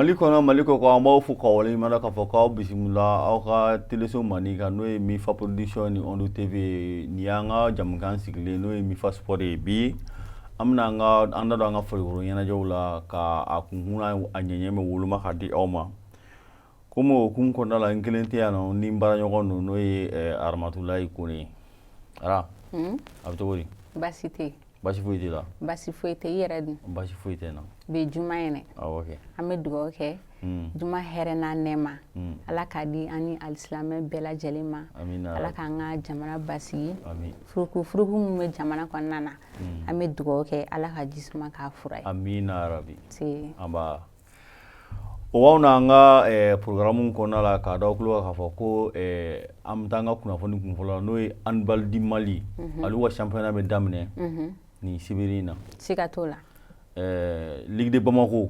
Mali kɔnɔ Mali ko an b'aw fo k'aw waleɲumandɔn k'a fɔ k'aw bisimila aw ka téléso Manika n'o ye Mifa production ni Ondu TV ni y'an ka jamukan sigilen n'o ye Mifa Sport ye bi an bɛna an da don an ka farikolo ɲɛnajɛw la ka a kunkun a ɲɛɲɛ bɛ woloma ka di aw ma komi o hukumu kɔnɔna la n kelen tɛ yan nɔ ni n baaraɲɔgɔn don n'o ye Aramatulayi Kone Ara a bɛ cogo di baasi tɛ yen baasi foyi tɛ la baasi foyi tɛ i yɛrɛ dun baasi foyi tɛ na bi juma yɛnɛ ok an bɛ dugawu kɛ juma hɛrɛ n'a nɛɛma ala k'a di an ni alisilamɛ bɛɛ lajɛlen ma ala k'an ka jamana basigi furuku min bɛ jamana kɔnɔna na an bɛ dugawu kɛ ala ka jisuma k'a fura ye amina arabi an b'a o b'aw n'an ka programme kɔnɔna la k'a d'aw tulo k'a fɔ ko an bɛ taa an ka kunnafoni kun fɔlɔ n'o ye handball di Mali olu ka championnat bɛ daminɛ ni sibiri in na siga t'o la Ligue de Bamako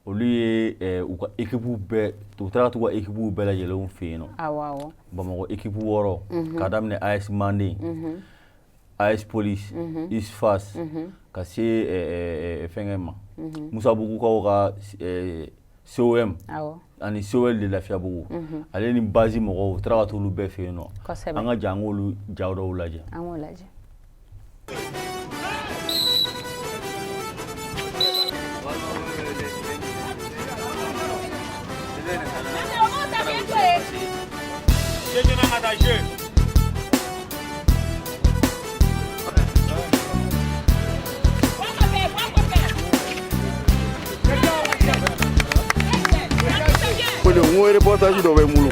olu ye u ka équipe bɛɛ u taara t'u ka équipe bɛɛ lajɛlen fɛ yen nɔ Bamako équipe 6 k'a daminɛ AS Mandé AS Police ISFAS ka se fɛnkɛ ma Musa Bugukaw ka COM ani COL de Lafiyabugu ale ni base mɔgɔw u taara ka t'olu bɛɛ fɛ yen nɔ an ka jan an k'olu jaw dɔw lajɛ an k'o lajɛ Un reportage dɔ bɛ n bolo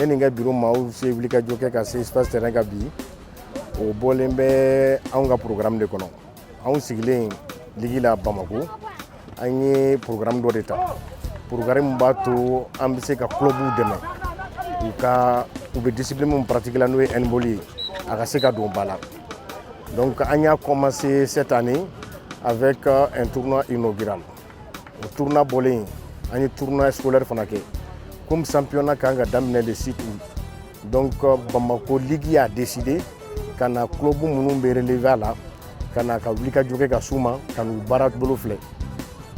ne ni n ka bureau maaw se wulikajɔ kɛ ka se espace terrain ka bi o bɔlen bɛ anw ka programme de kɔnɔ anw sigilen ligi la Bamako an ye programme dɔ de ta programme min b'a to an bɛ se ka clubw dɛmɛ u bɛ discipline min pratique la n'o ye handball ye a ka se ka don ba la donc an y'a commencé cette année avec un tournoi inaugural o tournoi bɔlen an ye tournoi scolaire fana kɛ comme championnat kan ka daminɛ le 6 août donc Bamako Ligue a décidé ka na club minnu bɛ relever a la ka na ka wulikajɔ kɛ ka s'u ma ka n'u baara bolo filɛ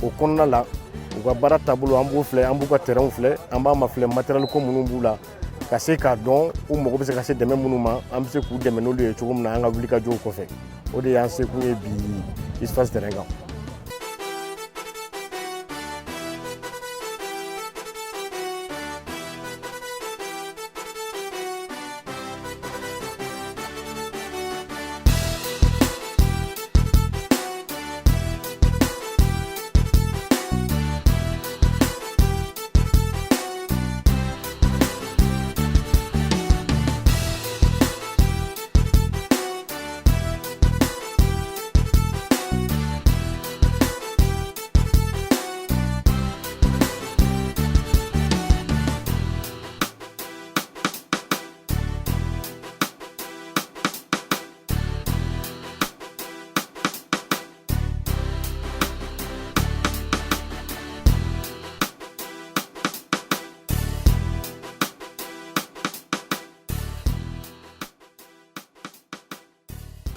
o kɔnɔna la u ka baara taabolo an b'o filɛ an b'u ka terrainw filɛ an b'a ma filɛ matériel ko minnu b'u la ka se k'a dɔn u mago bɛ se ka se dɛmɛ minnu ma an bɛ se k'u dɛmɛ n'olu ye cogo min na an ka wulikajɔw kɔfɛ o de y'an sekun ye bi espace terrain kan.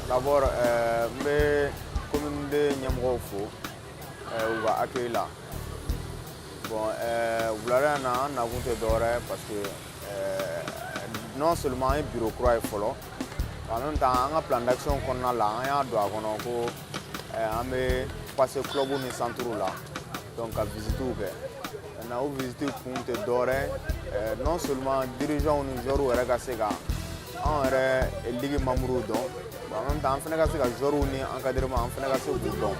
D'abord, je commune de Nyamrofo, ou à accueillir là. Bon, vous l'avez en avons d'oré parce que non seulement un bureau croix est follow, en même temps, un plan d'action qu'on a là, on doit passer au club ou centre là, donc à visiter. On a visité Punte d'oré, non seulement dirigeant au Niger ou Regasega, on est ligue Mamourou donc. En même temps, on fait un jour où on est encadrement, on fait un jour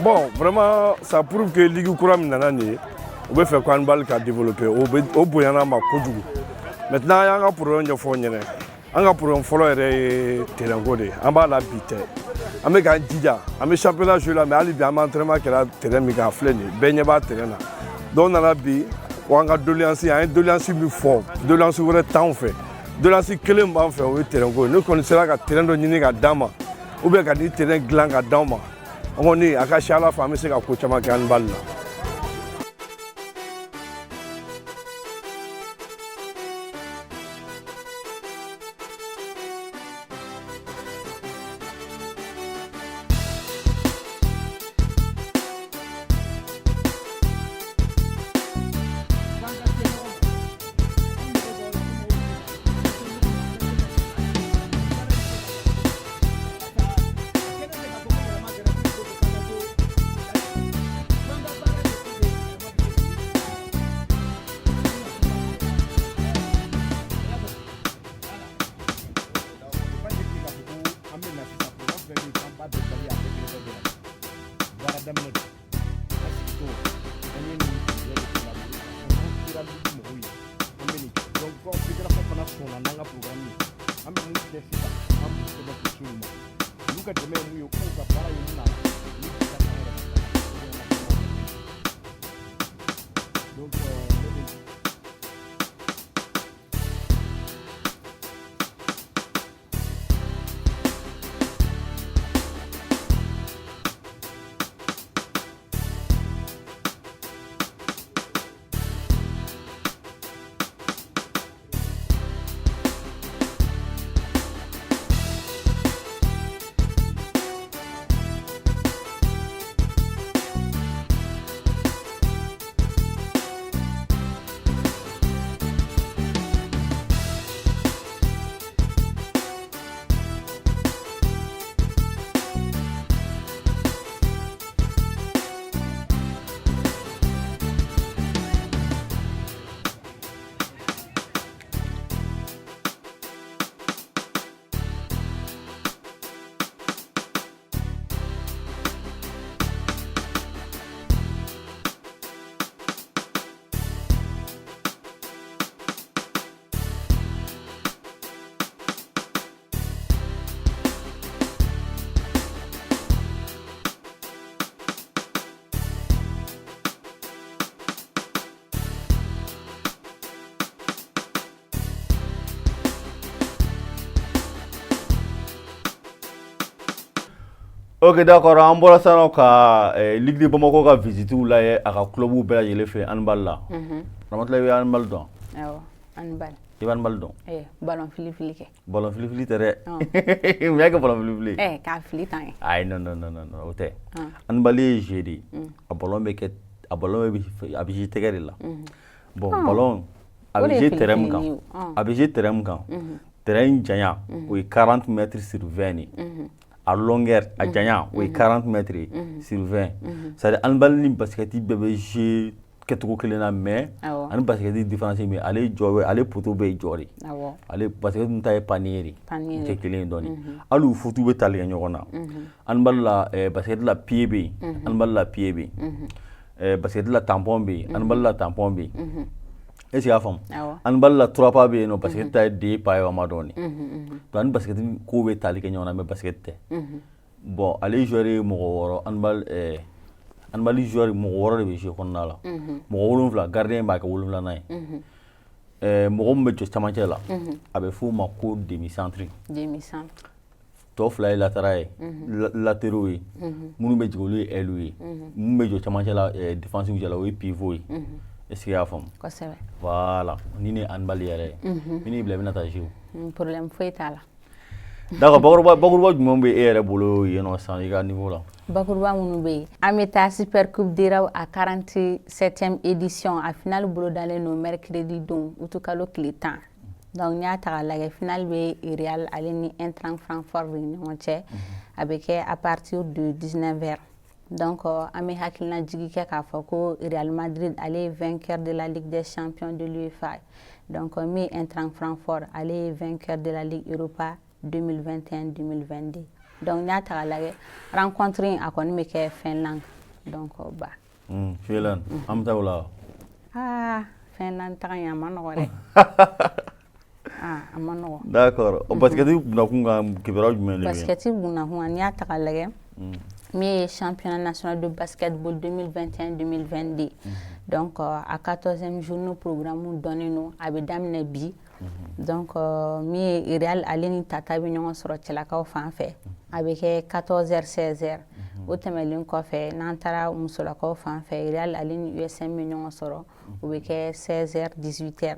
Bon, vraiment, ça prouve que Ligue Kouram Nanani, on veut faire quoi un bal qui a développé, au Boyana Makoudou. Maintenant, il y a un problème de fond. On a problème de terrain. On va la bite. On a un dida. On a championnat joué là, mais on a un entraînement qui a terrain qui a fléni. Ben y a terrain. Donc on a bi, on a doléance, un doléance plus fort, doléance où le temps fait, doléance que le monde fait au terrain. Nous connaissons la terrain de Nini Gadama, ou bien le terrain gland Gadama. On est à Kachala, famille c'est à Kouchamakan Balla. Ok, d'accord. On va savoir que Ligue de Bamako a visité ou là à club ou bien il fait handball là. Comment tu l'as handball donc? Handball. Il va handball donc. Ballon fili ke. Ballon fili tere. Mais que ballon fili. Ka fili tan. Ay non. Ote. Handball est jeudi. A ballon be ke a ballon be abiji tegere là. Bon, ballon abiji terrain kan. Abiji terrain kan. Terrain janya, oui 40 mètres sur 20. À longueur, à Djanya, oui, 40 mètres sur 20. C'est-à-dire, on va aller basket, bébé, j'ai quelque chose que mais on basket différence, mais aller jouer, aller poteau be jouer. Aller basket, nous taille panier. Panier. Quelque chose donné. Alou photo be tailler nyona. On va la basket la pied be, on va la pied be. Basket la tampon be, on va la tampon be. Est-ce qu'il y a femme? On va la trois pas bien, parce que t'as des pailles à madonner. Donc parce que tu couvres ta ligue, on a mis basket. Bon, allez jouer mon on va jouer mon de jeu qu'on a là. Mon la gardien bac ou la naï. Mon me juste là. Avec fou ma cour demi-centre. Demi-centre. Tof la latéral, latéraux. Mon me jouer lui. Mon me juste là défensif là oui pivot. Est-ce qu'il y a femme? Voilà, on est en balière. On est blâmé dans ta joue. Problème fait là. D'accord, Bakourba du monde est boulot, il y a un niveau là. Bakourba Mounoubé. Ameta Super Coupe d'Ira à 47e édition. À finale boulot dans nos mercredi donc ou tout cas le temps. Donc n'y a pas la finale B Real Aleni Eintracht Francfort réunion avec à partir de 19h. Donc, Amé Hakilna Djigike Kafoko, Real Madrid allait vainqueur de la Ligue des Champions de l'UEFA. Donc, Eintracht Francfort allait vainqueur de la Ligue Europa 2021-2022. donc n'a ta la rencontrer a kɔni bɛ kɛ Finlande donc ba Finlande am ta wala Finlande ta ya ma nɔgɔ dɛ a ma nɔgɔ d'accord o basket na kun ka kibara jumɛn de basket na kun an y'a ta lagɛ mais championnat national de basketball 2021-2022 donc à 14e journée programme donné no a bɛ daminɛ bi donc mi Real ale ni Tata bɛ ɲɔgɔn sɔrɔ cɛlakaw fan fɛ a bɛ kɛ 14h 16h o tɛmɛlen kɔfɛ n'an taara musolakaw fan fɛ Real ale ni USM bɛ ɲɔgɔn sɔrɔ o bɛ kɛ 16h 18h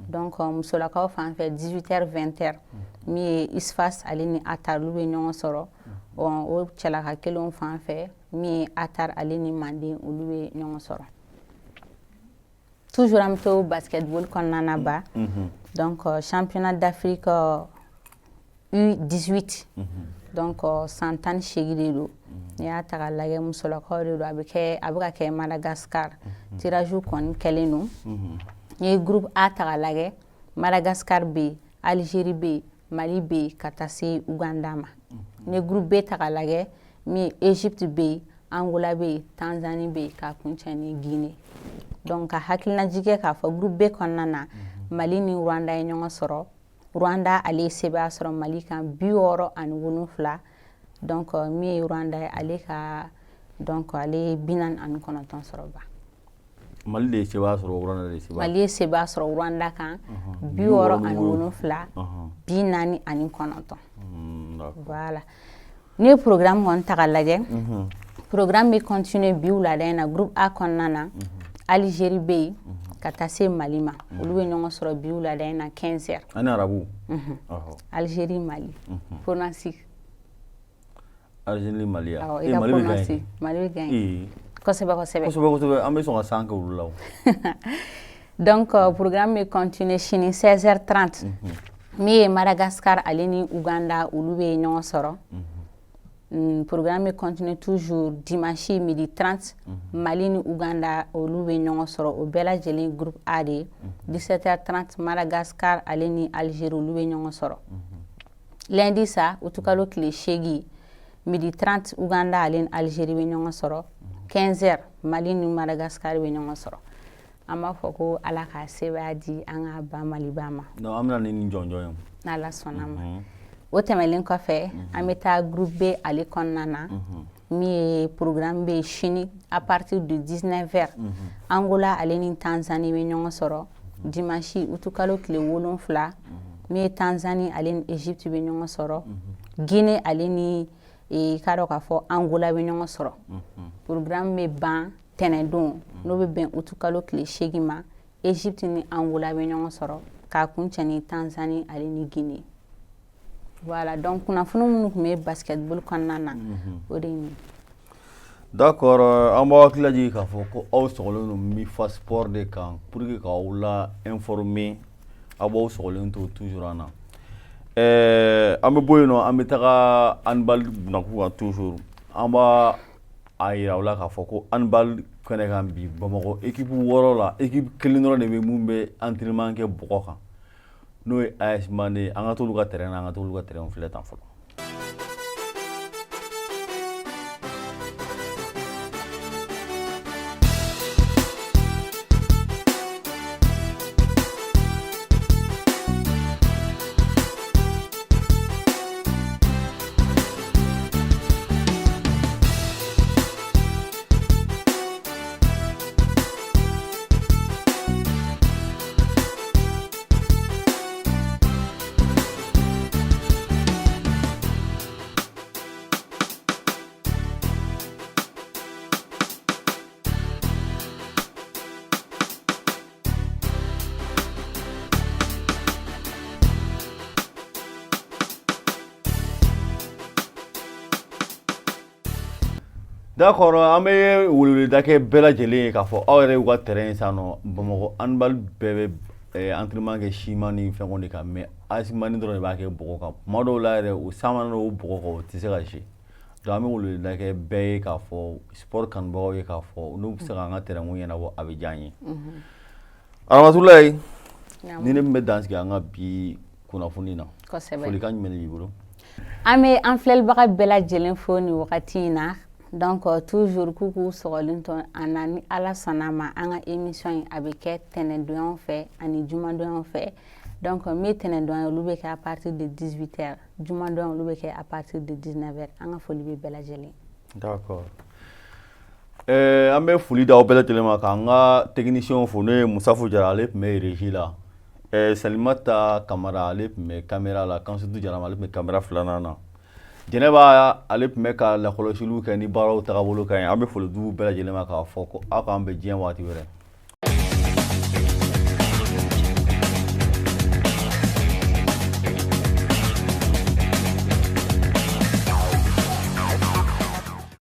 donc musolakaw fan fɛ 18h 20h mi ye Isfas ale ni Atar olu bɛ ɲɔgɔn sɔrɔ o cɛlaka kelenw fan fɛ mi ye Atar ale ni Manden olu bɛ ɲɔgɔn sɔrɔ toujours am to basketball kɔnɔna na ba donc championnat d'Afrique U18 donc 118 de do ni y'a ta ka lagɛ musolakaw de do a bɛ ka kɛ Madagascar tirage kɔni kɛlen no ni groupe A ta ka lagɛ Madagascar bɛ yen Algérie bɛ yen Mali bɛ yen ka taa se Uganda ma ni groupe B ta ka lagɛ min Egypte bɛ yen Angola bɛ yen Tanzanie bɛ yen ka kuncɛ ni Guinée donc ka hakilinajigɛ k'a fɔ groupe B kɔnɔna na Mali ni Rwanda ye ɲɔgɔn sɔrɔ Rwanda ale ye sebaya sɔrɔ Mali kan 67 donc min ye Rwanda ye ale ka donc ale ye 49 sɔrɔ ba Mali de ye sebaya sɔrɔ Rwanda de sebaya Mali ye sebaya sɔrɔ Rwanda kan 67 49 voilà ni programme kɔni ta ka lajɛ programme bɛ continuer bi wulada in na groupe A kɔnɔna na Algérie bɛ yen ka taa se Mali ma olu bɛ ɲɔgɔn sɔrɔ bi wulada in na 15h ani arabu Algérie Mali pronostic Algérie Mali ya Mali bɛ gagner kosɛbɛ an bɛ sɔn ka san kɛ olu la donc programme bɛ continuer sini 16h30 min ye Madagascar ale ni Uganda olu bɛ ɲɔgɔn sɔrɔ programme bɛ continuer toujours dimanche 12h30 Mali ni Uganda olu bɛ ɲɔgɔn sɔrɔ o bɛɛ lajɛlen groupe A de 17h30 Madagascar ale ni Algérie olu bɛ ɲɔgɔn sɔrɔ lundi sa utukalo tile 8 12h30 Uganda ale ni Algérie bɛ ɲɔgɔn sɔrɔ 15h Mali ni Madagascar bɛ ɲɔgɔn sɔrɔ an b'a fɔ ko Ala ka sebaya di an ka ba Maliba ma non an bɛna ni jɔnjɔn ye n'Ala sɔnna ma o tɛmɛlen kɔfɛ an bɛ taa groupe B ale kɔnɔna na min ye programme bɛ sini à partir de 19h Angola ale ni Tanzanie bɛ ɲɔgɔn sɔrɔ dimanche utukalo tile 7 min ye Tanzanie ale ni Egypte bɛ ɲɔgɔn sɔrɔ Guinée ale ni k'a dɔn k'a fɔ Angola bɛ ɲɔgɔn sɔrɔ programme bɛ ban tɛnɛndon n'o bɛ bɛn utukalo tile 8 ma Egypte ni Angola bɛ ɲɔgɔn sɔrɔ k'a kuncɛ ni Tanzanie ale ni Guinée voilà donc kunnafoni minnu tun bɛ basketball kɔnɔna na o de ye d'accord an b'aw hakili lajigin k'a fɔ ko aw sɔgɔlen don Mifa Sport de kan pour que k'aw la informer aw b'aw sɔgɔlen to toujours an na an bɛ bɔ yen nɔ an bɛ taga handball bunakun kan toujours an b'a yira aw la k'a fɔ ko handball kɛnɛ kan bi Bamakɔ équipe 6 la équipe kelen dɔrɔn de bɛ mun bɛ entraînement kɛ bɔgɔ kan n'o ye AS Mande an ka t'olu ka terrain na an ka t'olu ka terrain filɛ tan fɔlɔ. D'accord an bɛ weleweleda kɛ bɛɛ lajɛlen ye k'a fɔ aw yɛrɛ y'u ka terrain san nɔ Bamakɔ handball bɛɛ bɛ entraînement kɛ siman ni fɛnw de kan mais AS Mande dɔrɔn de b'a kɛ bɔgɔ kan tuma dɔw la yɛrɛ o san mana o bɔgɔ kan o tɛ se ka jouer donc an bɛ weleweleda kɛ bɛɛ ye k'a fɔ sport kanubagaw ye k'a fɔ n'u bɛ se k'an ka terrain ɲɛnabɔ a bɛ diya an ye Aramatulayi ni ne min bɛ dan sigi an ka bi kunnafoni na folikan jumɛn de b'i bolo Ame an filɛlibaga bɛɛ lajɛlen fo ni wagati in na donc toujours k'u sɔgɔlen to an na ni Ala sɔnna ma an ka émission in a bɛ kɛ tɛnɛndonyaw fɛ ani jumadonyaw fɛ donc min tɛnɛndonya olu bɛ kɛ à partir de 18h jumadonya olu bɛ kɛ à partir de 19h an ka foli bɛ bɛɛ lajɛlen. D'accord. An bɛ foli d'aw bɛɛ lajɛlen ma k'an ka technicien fo n'o ye Musafu Jara ale tun bɛ régie la. Salimata Kamara ale tun bɛ caméra la, Kansutu Jara ale tun bɛ caméra filanan na. Jɛnɛba ale tun bɛ ka lakɔlɔsiliw kɛ ni baaraw tagabolo ka ɲi. An bɛ foli d'u bɛɛ lajɛlen ma k'a fɔ ko aw k'an bɛn diɲɛ waati wɛrɛ.